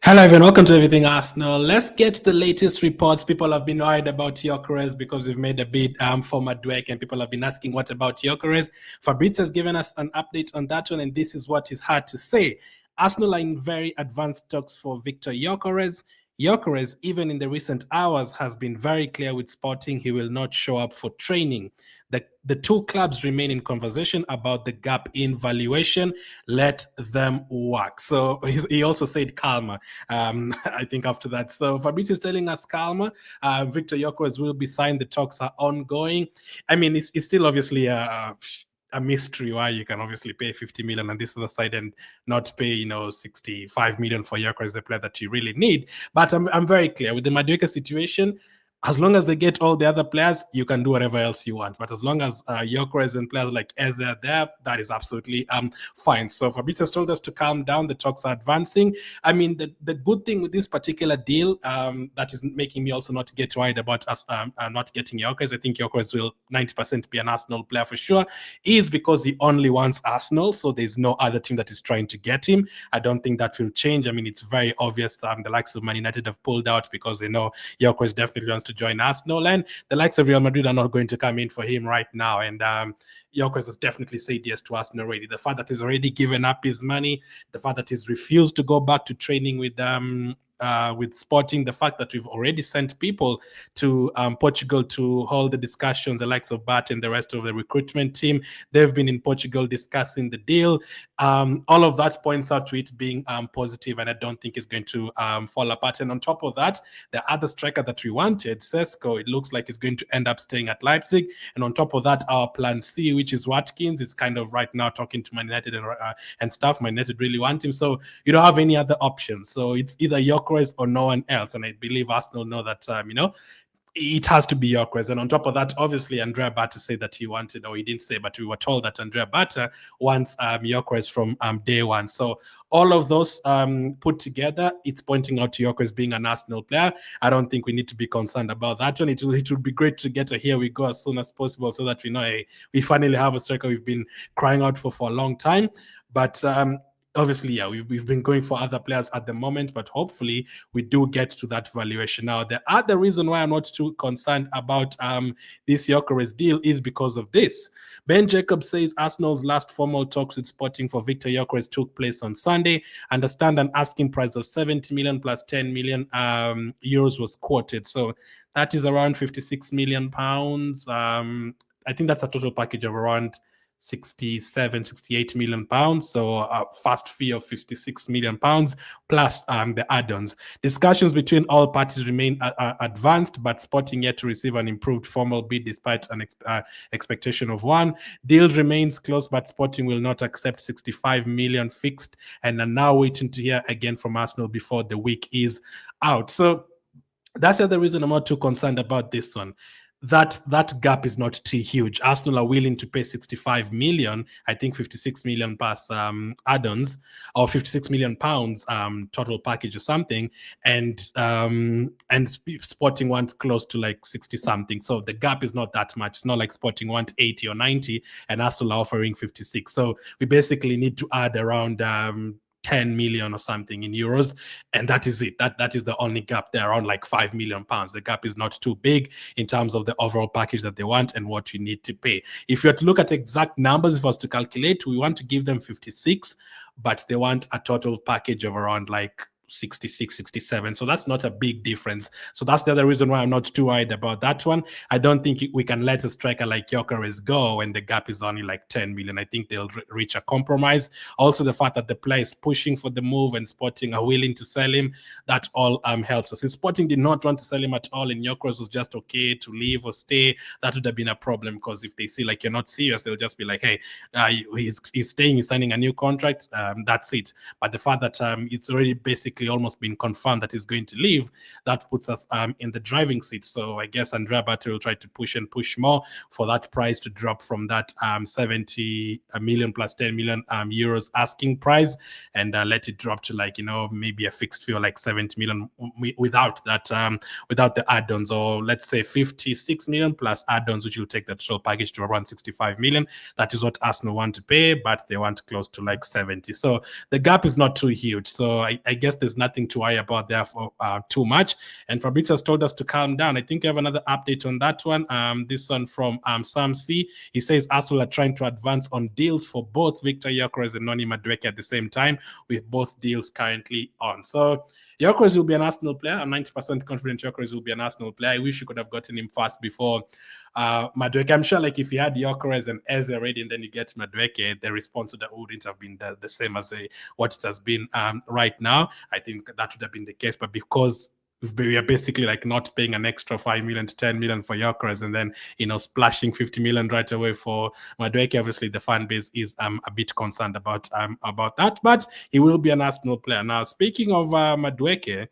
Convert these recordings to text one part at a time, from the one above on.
Hello everyone, welcome to Everything Arsenal. Let's get the latest reports. People have been worried about Gyökeres because we've made a bid for Madueke, and people have been asking what about Gyökeres. Fabrizio has given us an update on that one, and this is what he's had to say. Arsenal are in very advanced talks for Viktor Gyökeres. Gyökeres, even in the recent hours, has been very clear with Sporting he will not show up for training. The two clubs remain in conversation about the gap in valuation. Let them work. So he also said calmer, I think, after that. So Fabrizio is telling us calmer. Viktor Gyökeres will be signed. The talks are ongoing. I mean, it's still obviously a mystery why you can obviously pay 50 million on this other side and not pay 65 million for Gyökeres, the player that you really need. But I'm very clear with the Madueke situation. As long as they get all the other players, you can do whatever else you want. But as long as Gyökeres and players like Eze are there, that is absolutely fine. So Fabrizio has told us to calm down. The talks are advancing. I mean, the good thing with this particular deal that is making me also not get worried about us not getting Gyökeres, I think Gyökeres will 90% be an Arsenal player for sure, is because he only wants Arsenal. So there's no other team that is trying to get him. I don't think that will change. I mean, it's very obvious the likes of Man United have pulled out because they know Gyökeres definitely wants to join Arsenal, and the likes of Real Madrid are not going to come in for him right now. And Gyökeres has definitely said yes to Arsenal already. The fact that he's already given up his money, the fact that he's refused to go back to training with Sporting, the fact that we've already sent people to Portugal to hold the discussions, the likes of Bart and the rest of the recruitment team. They've been in Portugal discussing the deal. All of that points out to it being positive, and I don't think it's going to fall apart. And on top of that, the other striker that we wanted, Sesko, it looks like he's going to end up staying at Leipzig. And on top of that, our plan C, which is Watkins, is kind of right now talking to Man United and stuff. Man United really want him, so you don't have any other options. So it's either Gyökeres or no one else. And I believe Arsenal know that, it has to be Gyökeres. And on top of that, obviously, Andrea Bata said that he wanted, or he didn't say, but we were told that Andrea Bata wants Gyökeres from day one. So all of those put together, it's pointing out to Gyökeres being an Arsenal player. I don't think we need to be concerned about that one. It would be great to get a here we go as soon as possible so that we know, hey, we finally have a striker we've been crying out for a long time. But obviously, yeah, we've been going for other players at the moment, but hopefully we do get to that valuation. Now, the other reason why I'm not too concerned about this Gyökeres deal is because of this. Ben Jacobs says Arsenal's last formal talks with Sporting for Viktor Gyökeres took place on Sunday. Understand an asking price of 70 million plus 10 million euros was quoted. So that is around 56 million pounds. I think that's a total package of around 68 million pounds, so a fast fee of 56 million pounds plus the add-ons. Discussions between all parties remain advanced, but Sporting yet to receive an improved formal bid despite an expectation of one. Deal remains close, but Sporting will not accept 65 million fixed, and are now waiting to hear again from Arsenal before the week is out. So that's the other reason I'm not too concerned about this one. That gap is not too huge. Arsenal are willing to pay 65 million, I think 56 million plus add-ons, or 56 million pounds total package or something, and Sporting want close to like 60 something. So the gap is not that much. It's not like Sporting want 80 or 90 and Arsenal are offering 56. So we basically need to add around 10 million or something in euros, and that is it. That is the only gap there, around like 5 million pounds. The gap is not too big in terms of the overall package that they want and what you need to pay. If you were to look at exact numbers, if I was to calculate, we want to give them 56, but they want a total package of around like 66, 67. So that's not a big difference. So that's the other reason why I'm not too worried about that one. I don't think we can let a striker like Gyökeres go when the gap is only like 10 million. I think they'll reach a compromise. Also, the fact that the player is pushing for the move and Sporting are willing to sell him, that all helps us. If Sporting did not want to sell him at all and Gyökeres was just okay to leave or stay, that would have been a problem, because if they see like you're not serious, they'll just be like, hey, he's staying, he's signing a new contract, that's it. But the fact that it's already basically almost been confirmed that he's going to leave, that puts us in the driving seat. So I guess Andrea Bata will try to push more for that price to drop from that 70 million plus 10 million euros asking price, and let it drop to like, maybe a fixed fee of like 70 million without that without the add-ons, or let's say 56 million plus add-ons, which will take the total package to around 65 million. That is what Arsenal want to pay, but they want close to like 70. So the gap is not too huge. So I guess there's nothing to worry about there for too much. And Fabrizio has told us to calm down. I think we have another update on that one. This one from Sam C. He says Arsenal are trying to advance on deals for both Viktor Gyökeres and Noni Madueke at the same time, with both deals currently on. So Gyökeres will be an Arsenal player. I'm 90% confident Gyökeres will be an Arsenal player. I wish you could have gotten him fast before Madueke. I'm sure like if you had Gyökeres and Eze already and then you get Madueke, the response to that wouldn't have been the same as what it has been right now. I think that would have been the case, but because we are basically like not paying an extra 5 million to 10 million for Gyökeres and then, you know, splashing 50 million right away for Madueke. Obviously, the fan base is a bit concerned about that, but he will be an Arsenal player. Now, speaking of Madueke,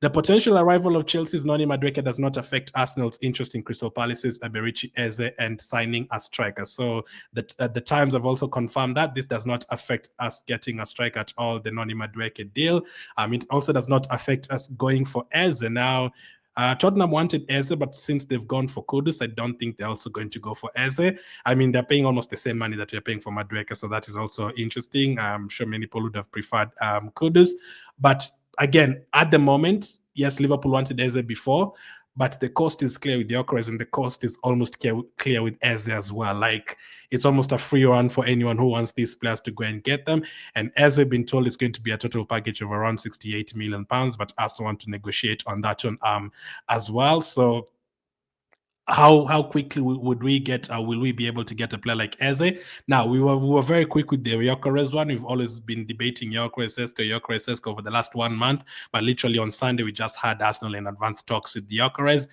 the potential arrival of Chelsea's Noni Madueke does not affect Arsenal's interest in Crystal Palace's Eberechi Eze and signing a striker. So the Times have also confirmed that this does not affect us getting a striker at all, the Noni Madueke deal. It also does not affect us going for Eze. Now, Tottenham wanted Eze, but since they've gone for Kudus, I don't think they're also going to go for Eze. I mean, they're paying almost the same money that we're paying for Madueke, so that is also interesting. I'm sure many people would have preferred Kudus. But again, at the moment, yes, Liverpool wanted Eze before, but the cost is clear with Gyökeres, and the cost is almost clear with Eze as well. Like, it's almost a free run for anyone who wants these players to go and get them. And Eze, been told, is going to be a total package of around £68 million, but Arsenal want to negotiate on that one as well. So how quickly would we get? Will we be able to get a player like Eze? Now, we were very quick with the Gyökeres one. We've always been debating Gyökeres over the last 1 month, but literally on Sunday we just had Arsenal in advanced talks with the Gyökeres.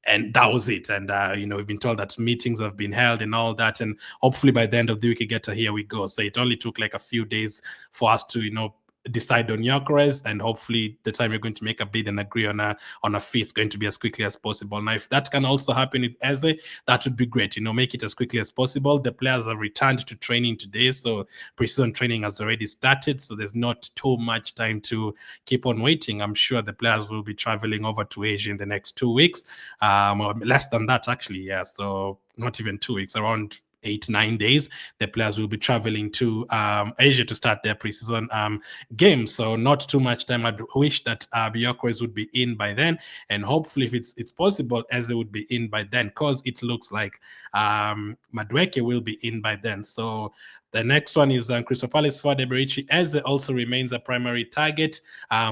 And that was it. And, we've been told that meetings have been held and all that. And hopefully by the end of the week, we get a here we go. So it only took like a few days for us to, decide on Gyökeres, and hopefully the time you're going to make a bid and agree on a fee is going to be as quickly as possible. Now, if that can also happen with Eze, that would be great. Make it as quickly as possible. The players have returned to training today, so preseason training has already started, so there's not too much time to keep on waiting. I'm sure the players will be traveling over to Asia in the next 2 weeks, or less than that actually. Yeah, so not even 2 weeks, around 8-9 days, the players will be traveling to Asia to start their preseason games. So not too much time. I'd wish that Gyökeres would be in by then, and hopefully, if it's possible, Eze would be in by then, because it looks like Madueke will be in by then. So the next one is Crystal Palace forward Eberechi Eze also remains a primary target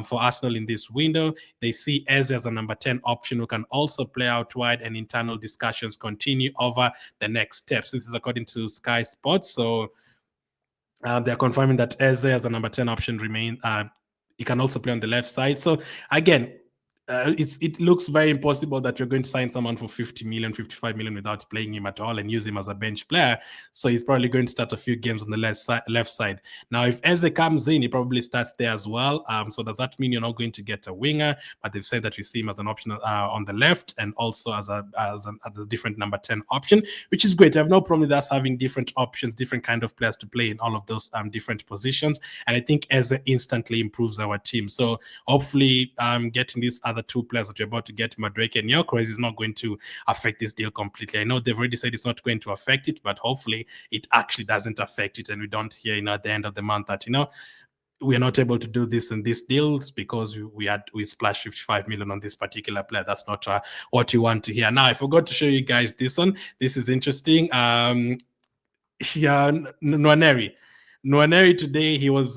for Arsenal in this window. They see Eze as a number 10 option who can also play out wide, and internal discussions continue over the next steps. This is according to Sky Sports. So they're confirming that Eze as a number 10 option remain. He can also play on the left side. So again, it looks very impossible that you're going to sign someone for 50 million, 55 million without playing him at all and use him as a bench player. So he's probably going to start a few games on the left side. Now, if Eze comes in, he probably starts there as well. So does that mean you're not going to get a winger? But they've said that you see him as an option on the left, and also as a different number 10 option, which is great. I have no problem with us having different options, different kind of players to play in all of those different positions. And I think Eze instantly improves our team. So hopefully getting these other two players that you're about to get, Madueke and Gyökeres, is not going to affect this deal completely. I know they've already said it's not going to affect it, but hopefully it actually doesn't affect it, and we don't hear, at the end of the month that, we're not able to do this and these deals because we splashed 55 million on this particular player. That's not what you want to hear. Now, I forgot to show you guys this one. This is interesting. Nwaneri today, he was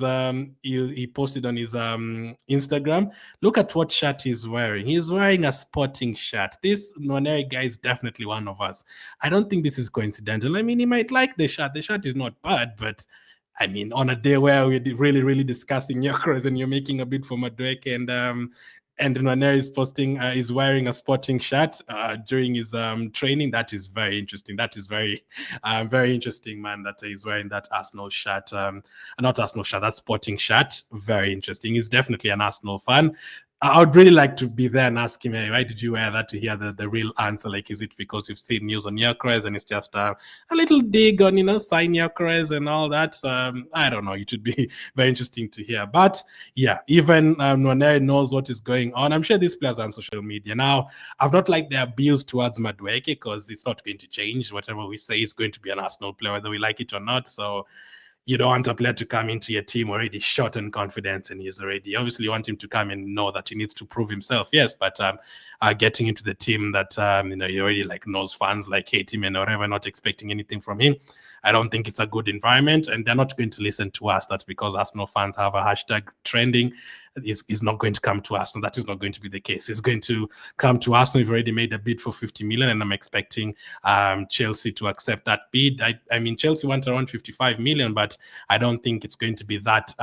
he posted on his Instagram. Look at what shirt he's wearing. He's wearing a Sporting shirt. This Nwaneri guy is definitely one of us. I don't think this is coincidental. I mean, he might like the shirt. The shirt is not bad, but I mean, on a day where we're really, really discussing Gyökeres and you're making a bid for Madueke, and Nwaneri is posting, is wearing a Sporting shirt during his training. That is very interesting. That is very, very interesting, man, that he's wearing that Arsenal shirt. Not Arsenal shirt, that Sporting shirt. Very interesting. He's definitely an Arsenal fan. I would really like to be there and ask him, hey, why did you wear that, to hear the real answer? Like, is it because you've seen news on Gyökeres and it's just a little dig on, sign Gyökeres and all that? I don't know. It would be very interesting to hear. But yeah, even Nwaneri knows what is going on. I'm sure these players are on social media. Now, I've not liked their bills towards Madueke because it's not going to change. Whatever we say is going to be an Arsenal player, whether we like it or not. So you don't want a player to come into your team already short on confidence, and he's already, obviously you want him to come and know that he needs to prove himself, yes, but getting into the team that he already like knows fans like hate him and whatever, not expecting anything from him, I don't think it's a good environment, and they're not going to listen to us. That's because Arsenal fans have a hashtag trending. Is not going to come to Arsenal. That is not going to be the case. It's going to come to Arsenal. We've already made a bid for 50 million, and I'm expecting Chelsea to accept that bid. I mean, Chelsea went around 55 million, but I don't think it's going to be that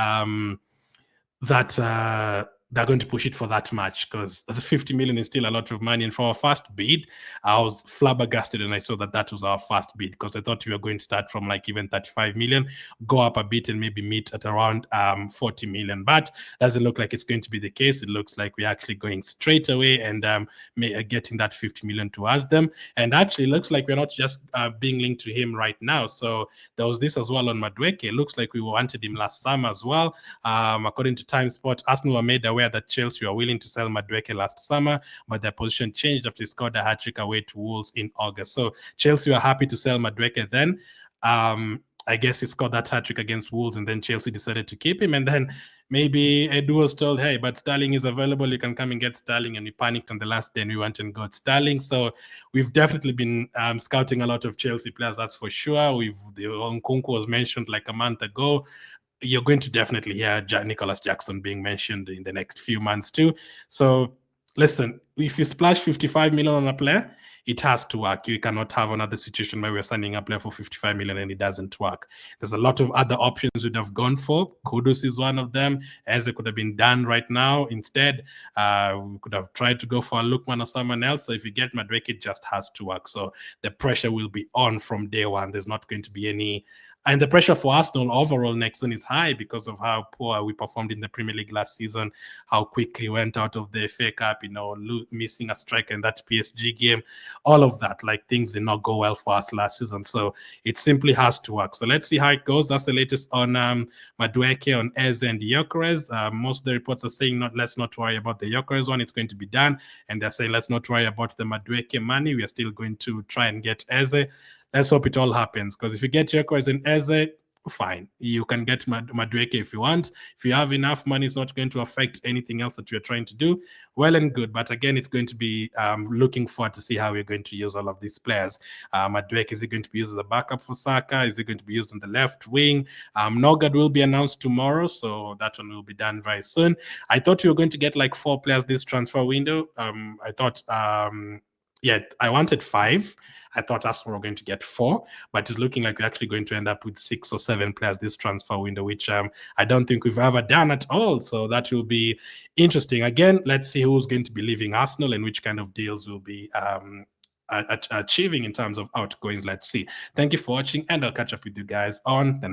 they're going to push it for that much, because the 50 million is still a lot of money. And for our first bid, I was flabbergasted and I saw that was our first bid, because I thought we were going to start from like even 35 million, go up a bit and maybe meet at around 40 million. But doesn't look like it's going to be the case. It looks like we're actually going straight away and getting that 50 million towards them. And actually, it looks like we're not just being linked to him right now. So there was this as well on Madueke. It looks like we wanted him last summer as well. According to Time Sport, Arsenal were made aware that Chelsea were willing to sell Madueke last summer, but their position changed after he scored a hat-trick away to Wolves in August. So Chelsea were happy to sell Madueke then. I guess he scored that hat-trick against Wolves, and then Chelsea decided to keep him. And then maybe Edu was told, hey, but Sterling is available, you can come and get Sterling. And we panicked on the last day and we went and got Sterling. So we've definitely been scouting a lot of Chelsea players, that's for sure. The Nkunku was mentioned like a month ago. You're going to definitely hear Nicholas Jackson being mentioned in the next few months too. So listen, if you splash 55 million on a player, it has to work. You cannot have another situation where we're sending a player for 55 million and it doesn't work. There's a lot of other options we'd have gone for. Kudus is one of them, as it could have been done right now. Instead, we could have tried to go for a Lookman or someone else. So if you get Madueke, it just has to work. So the pressure will be on from day one. There's not going to be any. And the pressure for Arsenal overall next season is high because of how poor we performed in the Premier League last season, how quickly we went out of the FA Cup, missing a striker in that PSG game, all of that, like things did not go well for us last season. So it simply has to work. So let's see how it goes. That's the latest on Madueke, on Eze and Gyökeres. Most of the reports are saying let's not worry about the Gyökeres one. It's going to be done. And they're saying let's not worry about the Madueke money. We are still going to try and get Eze. Let's hope it all happens, because if you get Gyökeres and Eze, fine. You can get Madueke if you want. If you have enough money, it's not going to affect anything else that you're trying to do. Well and good. But again, it's going to be looking forward to see how we're going to use all of these players. Madueke, is he going to be used as a backup for Saka? Is he going to be used on the left wing? Nogard will be announced tomorrow, so that one will be done very soon. I thought we were going to get like 4 players this transfer window. I thought... I wanted 5. I thought Arsenal were going to get 4, but it's looking like we're actually going to end up with 6 or 7 players this transfer window, which I don't think we've ever done at all. So that will be interesting. Again, let's see who's going to be leaving Arsenal and which kind of deals will be achieving in terms of outgoings. Let's see. Thank you for watching, and I'll catch up with you guys on the